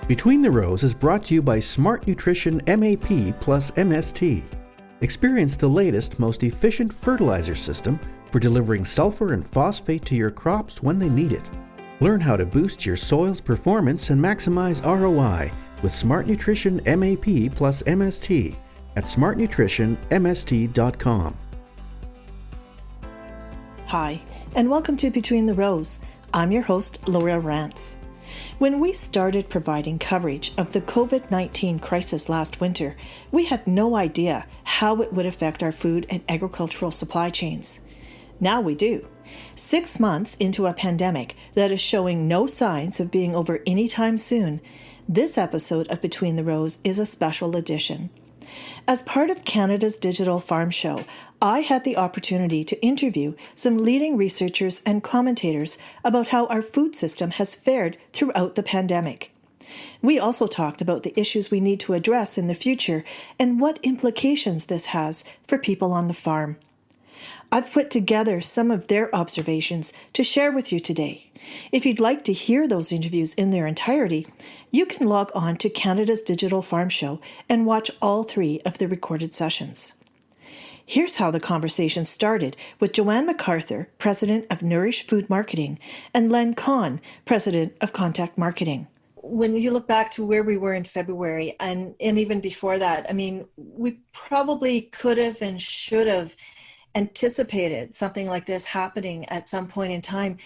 Between the Rows is brought to you by Smart Nutrition MAP plus MST. Experience the latest, most efficient fertilizer system for delivering sulfur and phosphate to your crops when they need it. Learn how to boost your soil's performance and maximize ROI with Smart Nutrition MAP plus MST at smartnutritionmst.com. Hi, and welcome to Between the Rows. I'm your host, Laura Rance. When we started providing coverage of the COVID-19 crisis last winter, we had no idea how it would affect our food and agricultural supply chains. Now we do. 6 months into a pandemic that is showing no signs of being over anytime soon, this episode of Between the Rows is a special edition. As part of Canada's Digital Farm Show, I had the opportunity to interview some leading researchers and commentators about how our food system has fared throughout the pandemic. We also talked about the issues we need to address in the future and what implications this has for people on the farm. I've put together some of their observations to share with you today. If you'd like to hear those interviews in their entirety, you can log on to Canada's Digital Farm Show and watch all 3 of the recorded sessions. Here's how the conversation started with Joanne MacArthur, President of Nourish Food Marketing, and Len Kahn, President of Contact Marketing. When you look back to where we were in February and even before that, I mean, we probably could have and should have anticipated something like this happening at some point in time.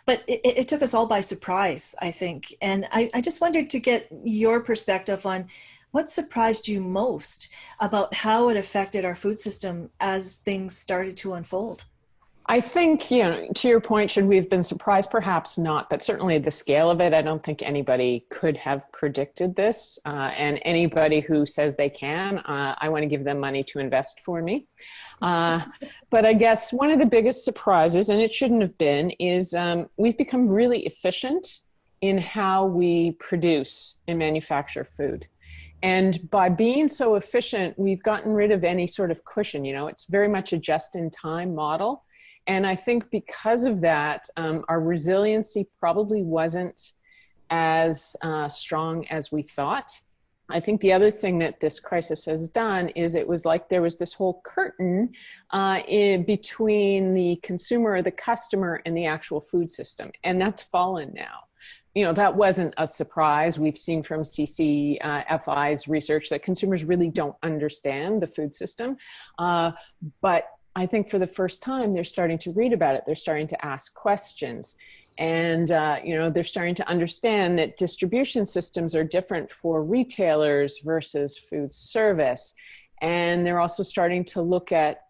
But it took us all by surprise, I think. And I just wondered to get your perspective on what surprised you most about how it affected our food system as things started to unfold? I think, to your point, should we have been surprised? Perhaps not, but certainly the scale of it, I don't think anybody could have predicted this. And anybody who says they can, I want to give them money to invest for me. But I guess one of the biggest surprises, and it shouldn't have been, is we've become really efficient in how we produce and manufacture food. And by being so efficient, we've gotten rid of any sort of cushion. It's very much a just-in-time model. And I think because of that, our resiliency probably wasn't as strong as we thought. I think the other thing that this crisis has done is it was like there was this whole curtain in between the consumer or the customer and the actual food system. And that's fallen now. That wasn't a surprise. We've seen from CCFI's research that consumers really don't understand the food system. But I think for the first time, they're starting to read about it. They're starting to ask questions. And, they're starting to understand that distribution systems are different for retailers versus food service. And they're also starting to look at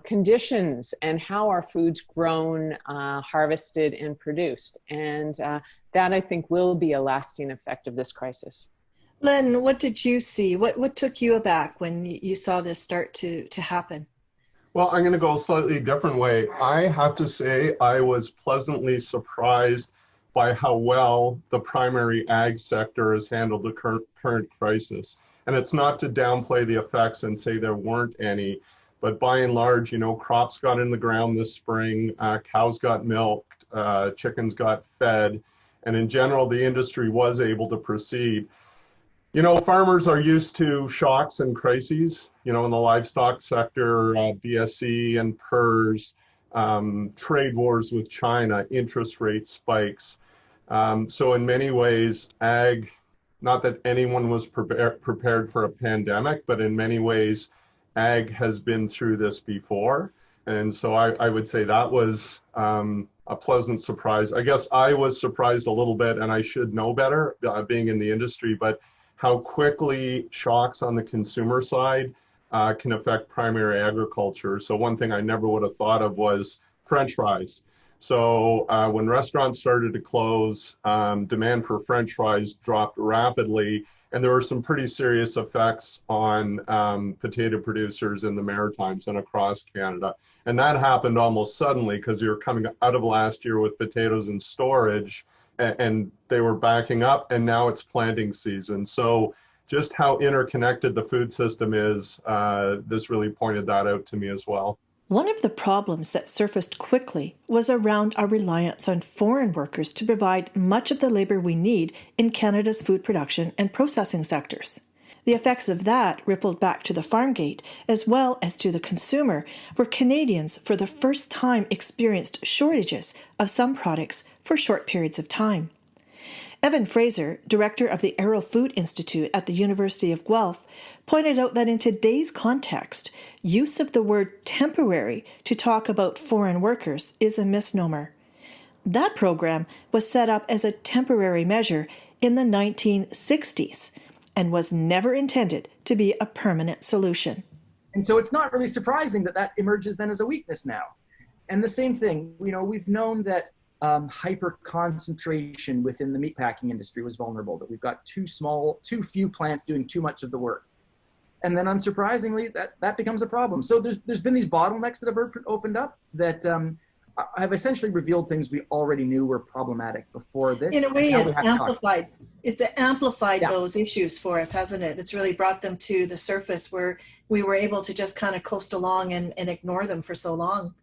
conditions and how our food's grown, harvested, and produced. And that, I think, will be a lasting effect of this crisis. Len, what did you see? What took you aback when you saw this start to happen? Well, I'm going to go a slightly different way. I have to say I was pleasantly surprised by how well the primary ag sector has handled the current crisis. And it's not to downplay the effects and say there weren't any, but by and large, crops got in the ground this spring, cows got milked, chickens got fed, and in general, the industry was able to proceed. Farmers are used to shocks and crises, in the livestock sector, BSE and PRRS, trade wars with China, interest rate spikes. So in many ways, ag, not that anyone was prepared for a pandemic, but in many ways, ag has been through this before. And so I would say that was a pleasant surprise. I guess I was surprised a little bit, and I should know better being in the industry, but how quickly shocks on the consumer side can affect primary agriculture. So one thing I never would have thought of was French fries. So when restaurants started to close, demand for French fries dropped rapidly, and there were some pretty serious effects on potato producers in the Maritimes and across Canada. And that happened almost suddenly because you were coming out of last year with potatoes in storage, and they were backing up, and now it's planting season. So just how interconnected the food system is, this really pointed that out to me as well. One of the problems that surfaced quickly was around our reliance on foreign workers to provide much of the labor we need in Canada's food production and processing sectors. The effects of that rippled back to the farm gate as well as to the consumer, where Canadians for the first time experienced shortages of some products for short periods of time. Evan Fraser, director of the Arrow Food Institute at the University of Guelph, pointed out that in today's context, use of the word temporary to talk about foreign workers is a misnomer. That program was set up as a temporary measure in the 1960s and was never intended to be a permanent solution. And so it's not really surprising that emerges then as a weakness now. And the same thing, we've known that hyper concentration within the meatpacking industry was vulnerable, that we've got too few plants doing too much of the work. And then unsurprisingly, that becomes a problem. So there's been these bottlenecks that have opened up that have essentially revealed things we already knew were problematic before this. In a way, it's amplified those issues for us, hasn't it? It's really brought them to the surface where we were able to just kind of coast along and ignore them for so long.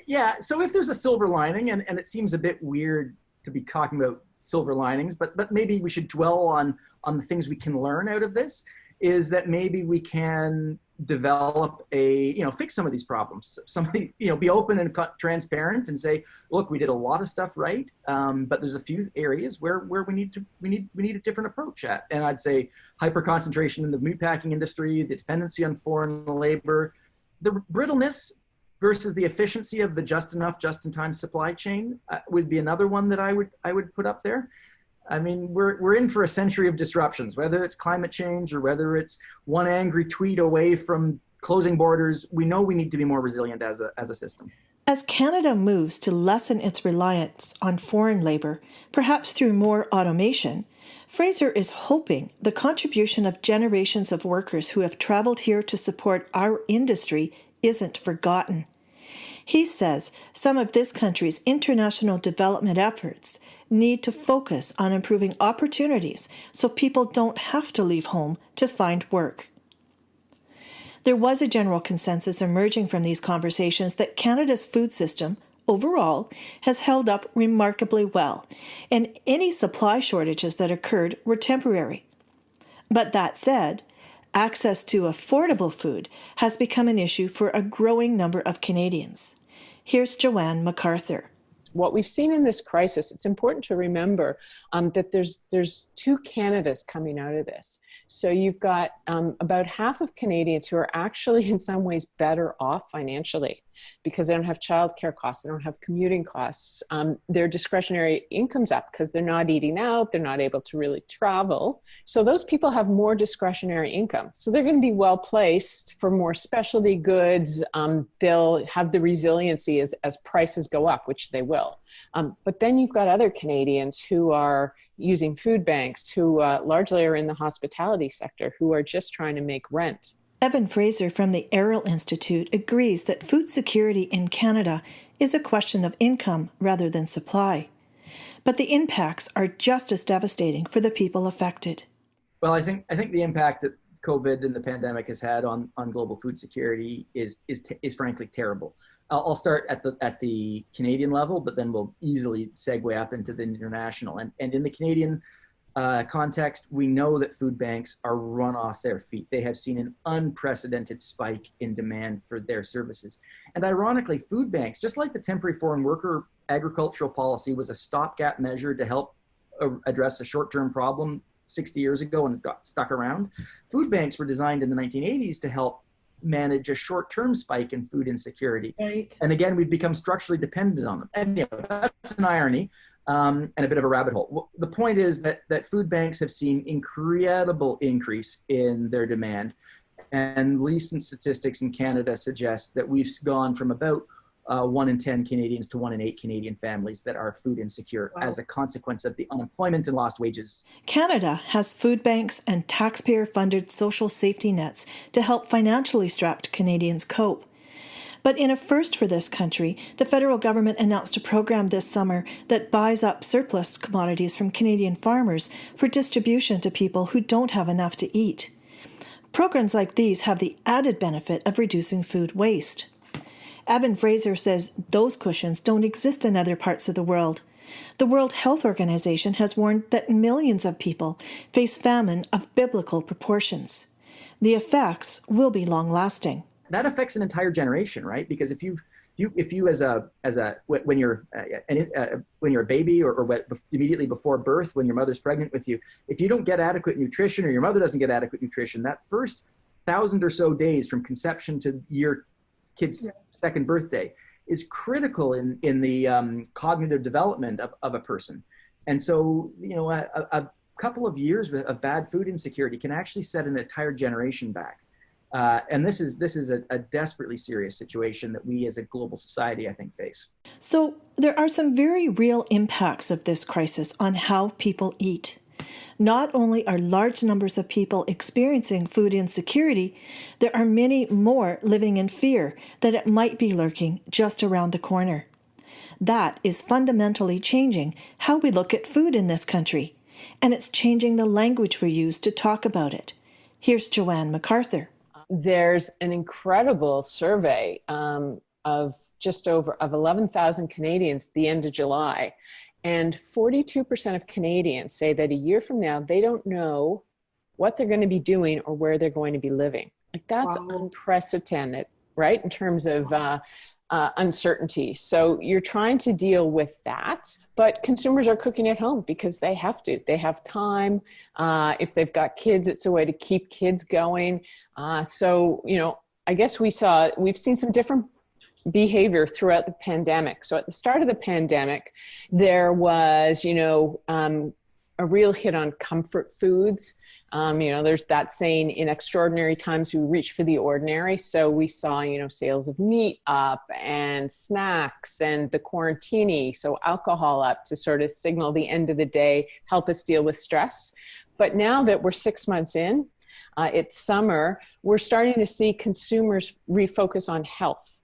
Yeah, so if there's a silver lining, and it seems a bit weird to be talking about silver linings, but maybe we should dwell on the things we can learn out of this, is that maybe we can develop fix some of these problems. Something, be open and transparent and say, look, we did a lot of stuff right, but there's a few areas where we need a different approach at. And I'd say hyper concentration in the meatpacking industry, the dependency on foreign labor, the brittleness versus the efficiency of the just enough, just in time supply chain would be another one that I would put up there. I mean, we're in for a century of disruptions, whether it's climate change or whether it's one angry tweet away from closing borders. We know we need to be more resilient as a system. As Canada moves to lessen its reliance on foreign labor, perhaps through more automation, Fraser is hoping the contribution of generations of workers who have traveled here to support our industry isn't forgotten. He says some of this country's international development efforts need to focus on improving opportunities so people don't have to leave home to find work. There was a general consensus emerging from these conversations that Canada's food system, overall, has held up remarkably well, and any supply shortages that occurred were temporary. But that said, access to affordable food has become an issue for a growing number of Canadians. Here's Joanne MacArthur. What we've seen in this crisis, it's important to remember that there's two Canadas coming out of this. So you've got about half of Canadians who are actually in some ways better off financially because they don't have childcare costs, they don't have commuting costs. Their discretionary income's up because they're not eating out, they're not able to really travel. So those people have more discretionary income. So they're going to be well placed for more specialty goods. They'll have the resiliency as prices go up, which they will. But then you've got other Canadians who are using food banks, who largely are in the hospitality sector, who are just trying to make rent. Evan Fraser from the Arrow Institute agrees that food security in Canada is a question of income rather than supply. But the impacts are just as devastating for the people affected. Well, I think the impact that COVID and the pandemic has had on global food security is frankly terrible. I'll start at the Canadian level, but then we'll easily segue up into the international. And in the Canadian context, we know that food banks are run off their feet. They have seen an unprecedented spike in demand for their services. And ironically, food banks, just like the temporary foreign worker agricultural policy was a stopgap measure to help address a short-term problem 60 years ago and got stuck around, food banks were designed in the 1980s to help manage a short-term spike in food insecurity. Right. And again, we've become structurally dependent on them. And that's an irony and a bit of a rabbit hole. The point is that food banks have seen incredible increase in their demand. And recent statistics in Canada suggest that we've gone from about 1 in 10 Canadians to 1 in 8 Canadian families that are food insecure as a consequence of the unemployment and lost wages. Canada has food banks and taxpayer-funded social safety nets to help financially strapped Canadians cope. But in a first for this country, the federal government announced a program this summer that buys up surplus commodities from Canadian farmers for distribution to people who don't have enough to eat. Programs like these have the added benefit of reducing food waste. Evan Fraser says those cushions don't exist in other parts of the world. The World Health Organization has warned that millions of people face famine of biblical proportions. The effects will be long-lasting. That affects an entire generation, right? Because if you when you're a baby or immediately before birth, when your mother's pregnant with you, if you don't get adequate nutrition or your mother doesn't get adequate nutrition, that first 1,000 or so days from conception to your kid's second birthday is critical in the cognitive development of a person. And so, a couple of years of bad food insecurity can actually set an entire generation back. And this is a desperately serious situation that we as a global society, I think, face. So there are some very real impacts of this crisis on how people eat. Not only are large numbers of people experiencing food insecurity, there are many more living in fear that it might be lurking just around the corner. That is fundamentally changing how we look at food in this country, and it's changing the language we use to talk about it. Here's Joanne MacArthur. There's an incredible survey of 11,000 Canadians at the end of July. And 42% of Canadians say that a year from now, they don't know what they're going to be doing or where they're going to be living. Like, that's unprecedented, right? In terms of uncertainty. So you're trying to deal with that, but consumers are cooking at home because they have to. They have time. If they've got kids, it's a way to keep kids going. So, I guess we've seen some different behavior throughout the pandemic. So at the start of the pandemic, there was, a real hit on comfort foods. There's that saying, in extraordinary times, we reach for the ordinary. So we saw, sales of meat up and snacks and the quarantini, so alcohol up to sort of signal the end of the day, help us deal with stress. But now that we're 6 months in, it's summer, we're starting to see consumers refocus on health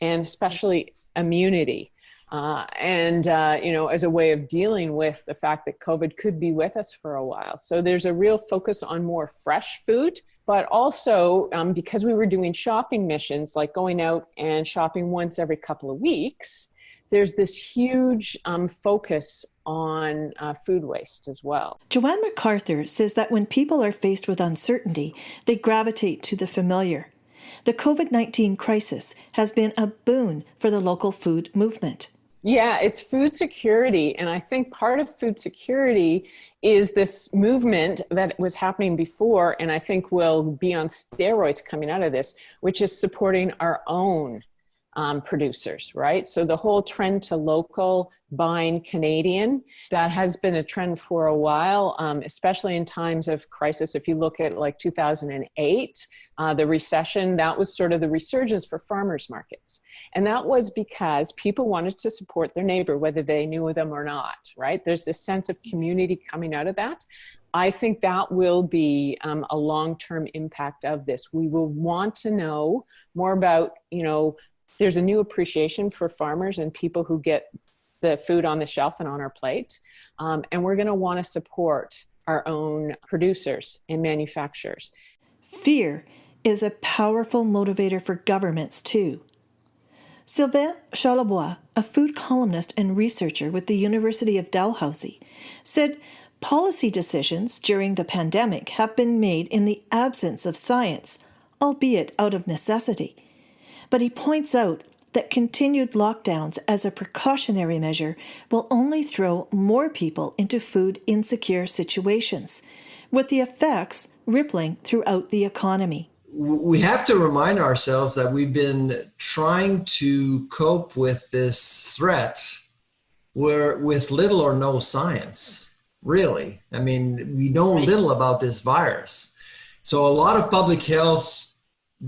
and especially immunity. As a way of dealing with the fact that COVID could be with us for a while. So there's a real focus on more fresh food, but also because we were doing shopping missions, like going out and shopping once every couple of weeks, there's this huge focus on food waste as well. Joanne MacArthur says that when people are faced with uncertainty, they gravitate to the familiar. The COVID-19 crisis has been a boon for the local food movement. Yeah, it's food security. And I think part of food security is this movement that was happening before, and I think will be on steroids coming out of this, which is supporting our own producers, right? So the whole trend to local, buying Canadian, that has been a trend for a while, especially in times of crisis. If you look at like 2008, the recession, that was sort of the resurgence for farmers markets. And that was because people wanted to support their neighbor, whether they knew them or not, right? There's this sense of community coming out of that. I think that will be a long-term impact of this. We will want to know more about, there's a new appreciation for farmers and people who get the food on the shelf and on our plate. And we're going to want to support our own producers and manufacturers. Fear is a powerful motivator for governments too. Sylvain Charlebois, a food columnist and researcher with the University of Dalhousie, said policy decisions during the pandemic have been made in the absence of science, albeit out of necessity. But he points out that continued lockdowns as a precautionary measure will only throw more people into food insecure situations, with the effects rippling throughout the economy. We have to remind ourselves that we've been trying to cope with this threat with little or no science, really. I mean, we know little about this virus. So a lot of public health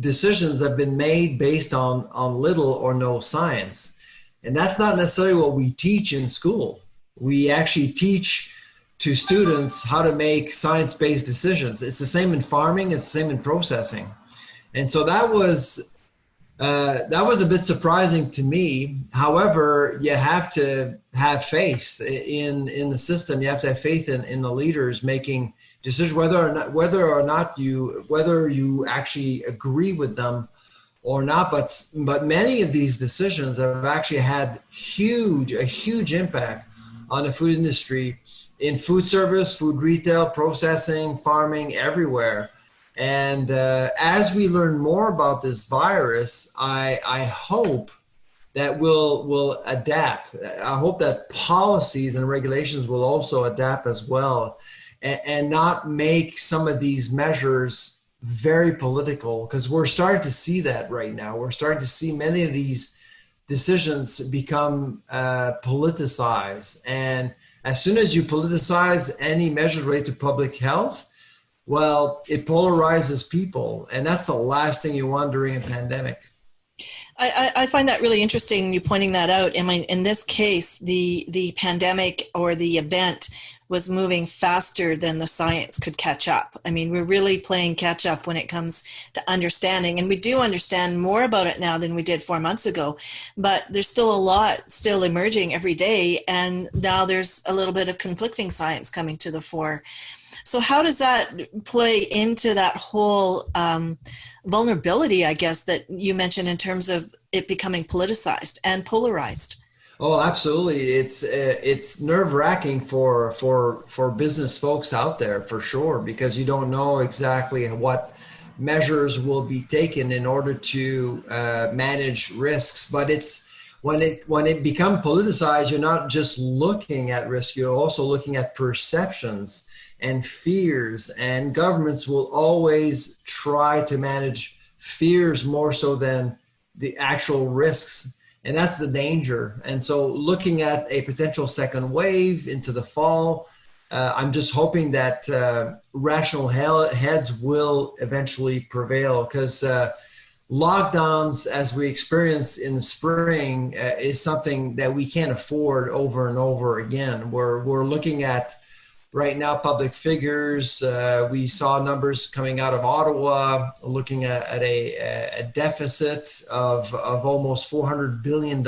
decisions have been made based on little or no science. And that's not necessarily what we teach in school. We actually teach to students how to make science-based decisions. It's the same in farming, it's the same in processing. And so that was a bit surprising to me. However, you have to have faith in the system. You have to have faith in the leaders making decisions, whether you actually agree with them or not, but many of these decisions have actually had a huge impact on the food industry, in food service, food retail, processing, farming, everywhere. And as we learn more about this virus, I hope that we'll adapt. I hope that policies and regulations will also adapt as well, and not make some of these measures very political, because we're starting to see that right now. We're starting to see many of these decisions become politicized. And as soon as you politicize any measure related to public health, well, it polarizes people. And that's the last thing you want during a pandemic. I find that really interesting, you pointing that out. In this case, the pandemic or the event was moving faster than the science could catch up. I mean, we're really playing catch up when it comes to understanding, and we do understand more about it now than we did 4 months ago, but there's still a lot still emerging every day, and now there's a little bit of conflicting science coming to the fore. So how does that play into that whole vulnerability, I guess, that you mentioned in terms of it becoming politicized and polarized? Oh, absolutely. It's nerve-wracking for business folks out there, for sure, because you don't know exactly what measures will be taken in order to manage risks. But when it becomes politicized, you're not just looking at risk, you're also looking at perceptions and fears, and governments will always try to manage fears more so than the actual risks. And that's the danger. And so looking at a potential second wave into the fall, I'm just hoping that rational heads will eventually prevail, because lockdowns, as we experience in the spring, is something that we can't afford over and over again. We're looking at right now public figures. We saw numbers coming out of Ottawa looking at a deficit of almost $400 billion,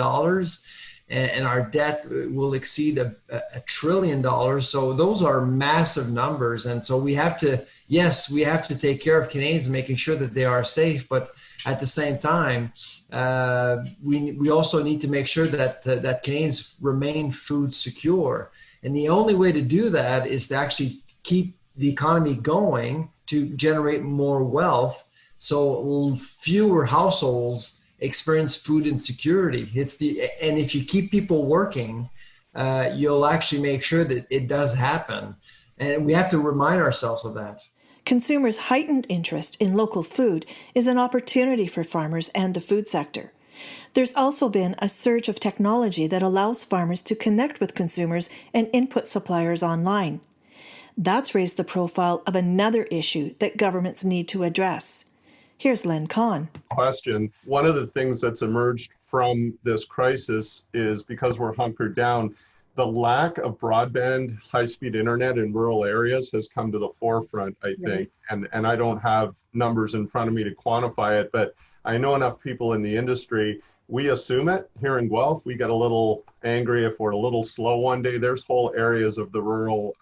and our debt will exceed $1 trillion. So those are massive numbers. And so we have to take care of Canadians and making sure that they are safe. But at the same time, we also need to make sure that Canadians remain food secure. And the only way to do that is to actually keep the economy going, to generate more wealth, so fewer households experience food insecurity. And if you keep people working, you'll actually make sure that it does happen. And we have to remind ourselves of that. Consumers' heightened interest in local food is an opportunity for farmers and the food sector. There's also been a surge of technology that allows farmers to connect with consumers and input suppliers online. That's raised the profile of another issue that governments need to address. Here's Len Kahn. Question. One of the things that's emerged from this crisis is, because we're hunkered down, the lack of broadband, high-speed internet in rural areas has come to the forefront, I think. Right. And I don't have numbers in front of me to quantify it, but I know enough people in the industry. We assume it. Here in Guelph, we get a little angry if we're a little slow one day. There's whole areas of the rural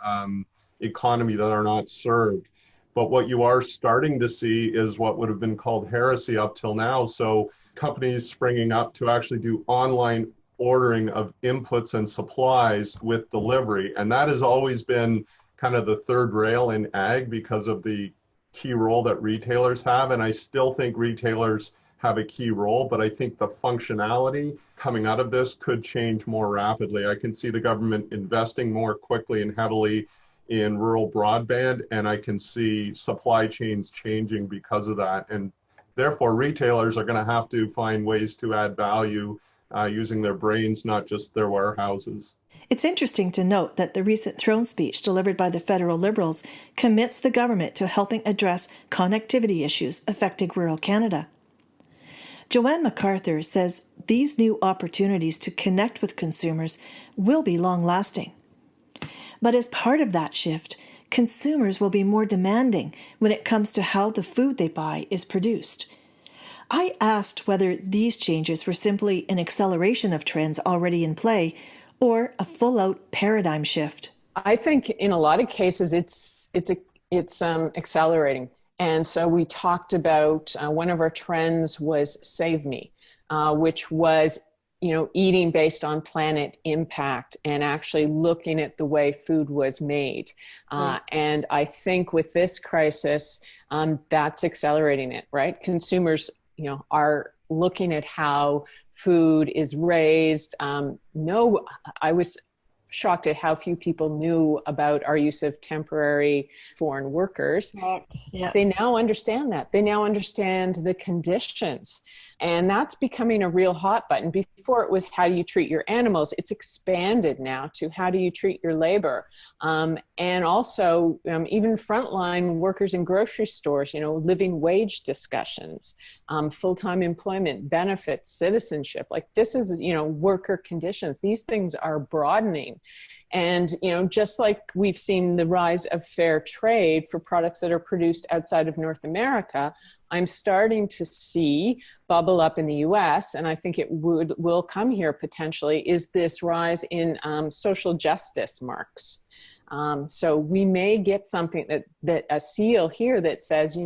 economy that are not served. But what you are starting to see is what would have been called heresy up till now. So companies springing up to actually do online ordering of inputs and supplies with delivery. And that has always been kind of the third rail in ag because of the key role that retailers have. And I still think retailers have a key role, but I think the functionality coming out of this could change more rapidly. I can see the government investing more quickly and heavily in rural broadband, and I can see supply chains changing because of that. And therefore, retailers are going to have to find ways to add value using their brains, not just their warehouses. It's interesting to note that the recent throne speech delivered by the federal Liberals commits the government to helping address connectivity issues affecting rural Canada. Joanne MacArthur says these new opportunities to connect with consumers will be long-lasting. But as part of that shift, consumers will be more demanding when it comes to how the food they buy is produced. I asked whether these changes were simply an acceleration of trends already in play or a full-out paradigm shift. I think in a lot of cases it's accelerating. And so we talked about one of our trends was Save Me, which was eating based on planet impact and actually looking at the way food was made. And I think with this crisis, that's accelerating it, right? Consumers, are looking at how food is raised. I was shocked at how few people knew about our use of temporary foreign workers. Yeah. They now understand that. They now understand the conditions. And that's becoming a real hot button. Before it was how do you treat your animals? It's expanded now to how do you treat your labor? And also even frontline workers in grocery stores, living wage discussions, full-time employment, benefits, citizenship. Like this is, worker conditions. These things are broadening. And, just like we've seen the rise of fair trade for products that are produced outside of North America, I'm starting to see bubble up in the US, and I think it will come here potentially, is this rise in social justice marks. So we may get something that a seal here that says,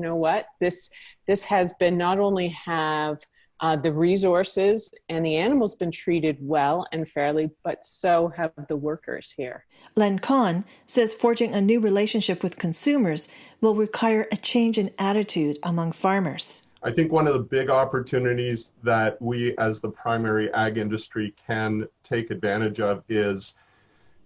this has been not only have the resources and the animals been treated well and fairly, but so have the workers here. Len Kahn says forging a new relationship with consumers will require a change in attitude among farmers. I think one of the big opportunities that we as the primary ag industry can take advantage of is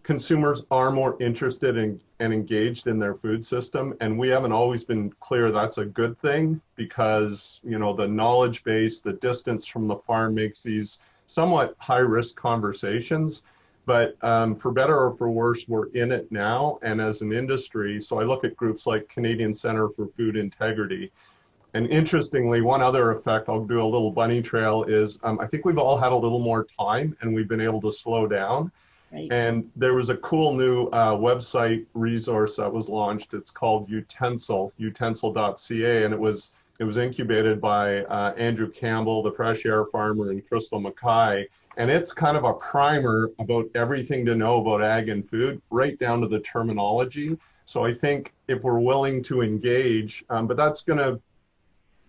consumers are more interested in and engaged in their food system. And we haven't always been clear that's a good thing because, the knowledge base, the distance from the farm makes these somewhat high risk conversations. But for better or for worse, we're in it now. And as an industry, so I look at groups like Canadian Centre for Food Integrity. And interestingly, one other effect, I'll do a little bunny trail, is I think we've all had a little more time and we've been able to slow down. Right. And there was a cool new website resource that was launched. It's called utensil.ca, and it was incubated by Andrew Campbell, the fresh air farmer, and Crystal Mackay. And it's kind of a primer about everything to know about ag and food, right down to the terminology. So I think if we're willing to engage, but that's going to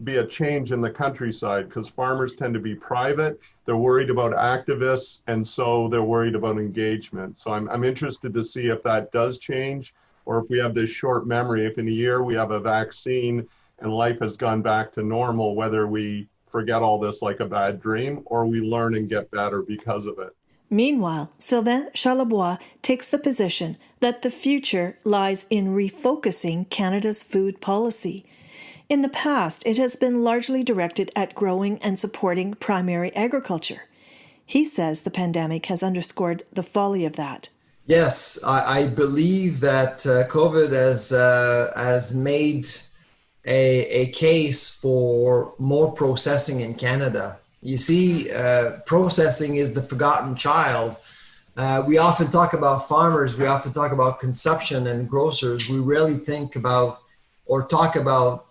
be a change in the countryside because farmers tend to be private. They're worried about activists, and so they're worried about engagement. So I'm interested to see if that does change, or if we have this short memory, if in a year we have a vaccine and life has gone back to normal, whether we forget all this like a bad dream or we learn and get better because of it. Meanwhile, Sylvain Charlebois takes the position that the future lies in refocusing Canada's food policy. In the past, it has been largely directed at growing and supporting primary agriculture. He says the pandemic has underscored the folly of that. Yes, I believe that COVID has made a case for more processing in Canada. You see, processing is the forgotten child. We often talk about farmers, we often talk about consumption and grocers. We rarely think about or talk about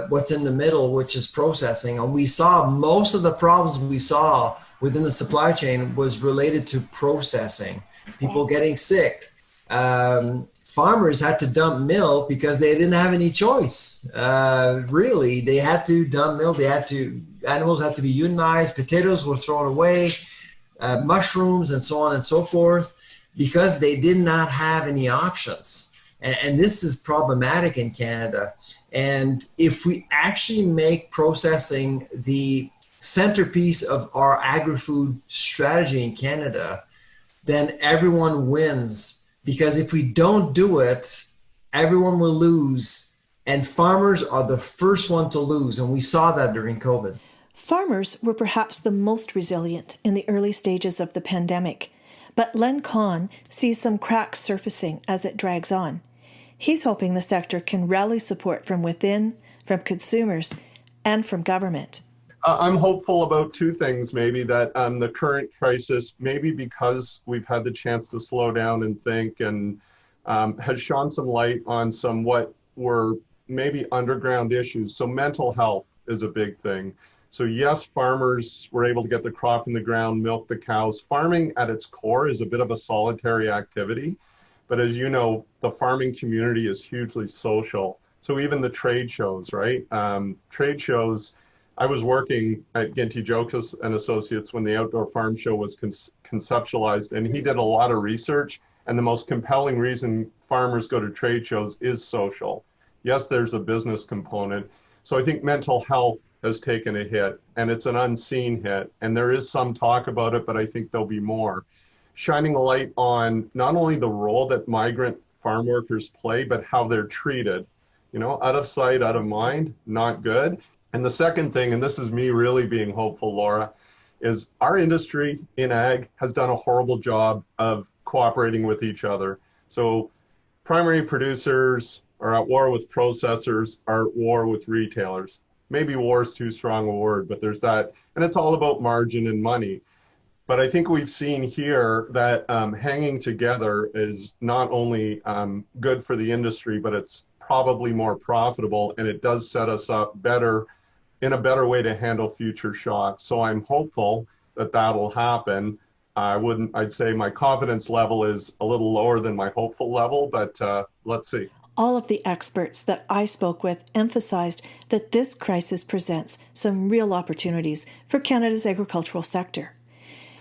what's in the middle, which is processing. And we saw most of the problems we saw within the supply chain was related to processing, people getting sick. Farmers had to dump milk because they didn't have any choice. Really, they had to dump milk. Animals had to be euthanized. Potatoes were thrown away, mushrooms and so on and so forth, because they did not have any options. And this is problematic in Canada. And if we actually make processing the centerpiece of our agri-food strategy in Canada, then everyone wins. Because if we don't do it, everyone will lose. And farmers are the first one to lose. And we saw that during COVID. Farmers were perhaps the most resilient in the early stages of the pandemic. But Len Kahn sees some cracks surfacing as it drags on. He's hoping the sector can rally support from within, from consumers, and from government. I'm hopeful about two things, maybe, that the current crisis, maybe because we've had the chance to slow down and think, and has shone some light on some what were maybe underground issues. So mental health is a big thing. So yes, farmers were able to get the crop in the ground, milk the cows. Farming at its core is a bit of a solitary activity. But as you know, the farming community is hugely social. So even the trade shows, right? Trade shows, I was working at Ginty Jokes and Associates when the Outdoor Farm Show was conceptualized, and he did a lot of research. And the most compelling reason farmers go to trade shows is social. Yes, there's a business component. So I think mental health has taken a hit, and it's an unseen hit. And there is some talk about it, but I think there'll be more. Shining a light on not only the role that migrant farm workers play, but how they're treated. You know, out of sight, out of mind, not good. And the second thing, and this is me really being hopeful, Laura, is our industry in ag has done a horrible job of cooperating with each other. So primary producers are at war with processors, are at war with retailers. Maybe war is too strong a word, but there's that. And it's all about margin and money. But I think we've seen here that hanging together is not only good for the industry, but it's probably more profitable, and it does set us up better, in a better way to handle future shocks. So I'm hopeful that that'll happen. I'd say my confidence level is a little lower than my hopeful level, but let's see. All of the experts that I spoke with emphasized that this crisis presents some real opportunities for Canada's agricultural sector.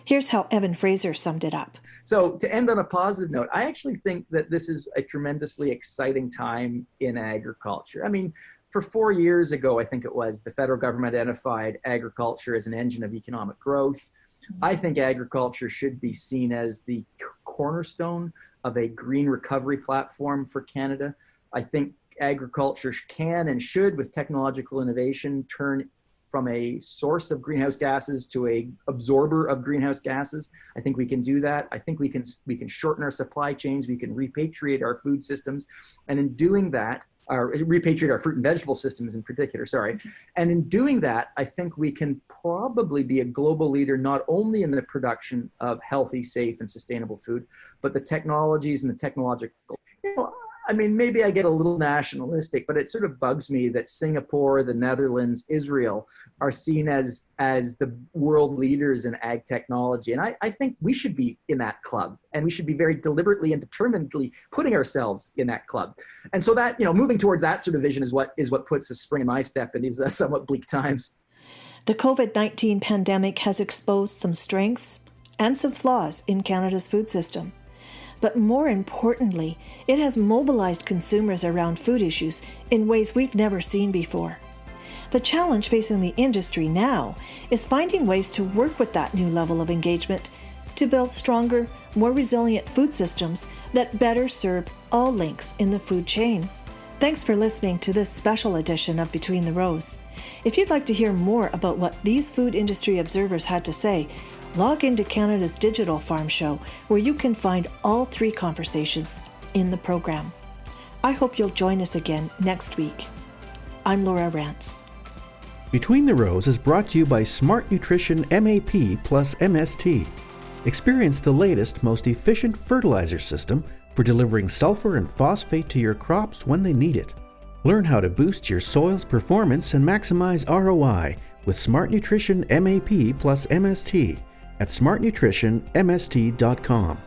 Here's how Evan Fraser summed it up. So to end on a positive note, I actually think that this is a tremendously exciting time in agriculture. I mean, for 4 years ago, I think it was, the federal government identified agriculture as an engine of economic growth. I think agriculture should be seen as the cornerstone of a green recovery platform for Canada. I think agriculture can and should, with technological innovation, turn from a source of greenhouse gases to a absorber of greenhouse gases. I think we can do that. I think we can shorten our supply chains. We can repatriate our food systems. And in doing that, repatriate our fruit and vegetable systems in particular, sorry. And in doing that, I think we can probably be a global leader, not only in the production of healthy, safe, and sustainable food, but the technologies and the technological, I mean, maybe I get a little nationalistic, but it sort of bugs me that Singapore, the Netherlands, Israel are seen as the world leaders in ag technology. And I think we should be in that club, and we should be very deliberately and determinedly putting ourselves in that club. And so that, moving towards that sort of vision is what puts a spring in my step in these somewhat bleak times. The COVID-19 pandemic has exposed some strengths and some flaws in Canada's food system. But more importantly, it has mobilized consumers around food issues in ways we've never seen before. The challenge facing the industry now is finding ways to work with that new level of engagement to build stronger, more resilient food systems that better serve all links in the food chain. Thanks for listening to this special edition of Between the Rows. If you'd like to hear more about what these food industry observers had to say, log into Canada's Digital Farm Show, where you can find all 3 conversations in the program. I hope you'll join us again next week. I'm Laura Rance. Between the Rows is brought to you by Smart Nutrition MAP plus MST. Experience the latest, most efficient fertilizer system for delivering sulfur and phosphate to your crops when they need it. Learn how to boost your soil's performance and maximize ROI with Smart Nutrition MAP plus MST at smartnutritionmst.com.